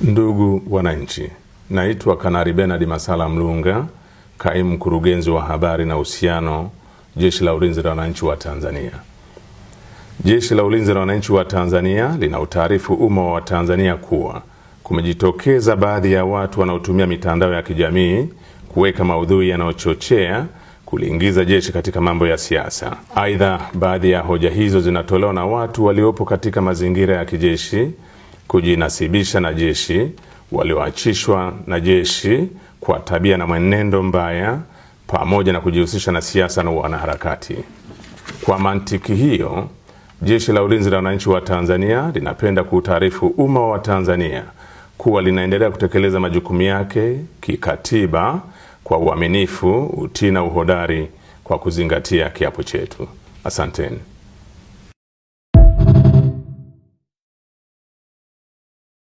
Ndugu wananchi, naitwa Kanali Bernard Masala Mlunga, kaimu mkurugenzi wa habari na uhusiano, Jeshi la Ulinzi la Wananchi wa Tanzania. Jeshi la Ulinzi la Wananchi wa Tanzania linautaarifu umma wa Tanzania kuwa kumejitokeza baadhi ya watu wanaotumia mitandao ya kijamii kuweka maudhui yanayochochea kuliingiza jeshi katika mambo ya siasa. Aidha, baadhi ya hoja hizo zinatolewa na watu waliopo katika mazingira ya kijeshi kujinasibisha na jeshi, walioachishwa na jeshi kwa tabia na mwenendo mbaya, pamoja na kujihusisha na siasa na wanaharakati. Kwa mantiki hiyo, Jeshi la Ulinzi la Wananchi wa Tanzania linapenda kuutaarifu umma wa Tanzania kuwa linaendelea kutekeleza majukumu yake kikatiba kwa uaminifu, utii na uhodari kwa kuzingatia kiapo chetu. Asanteni.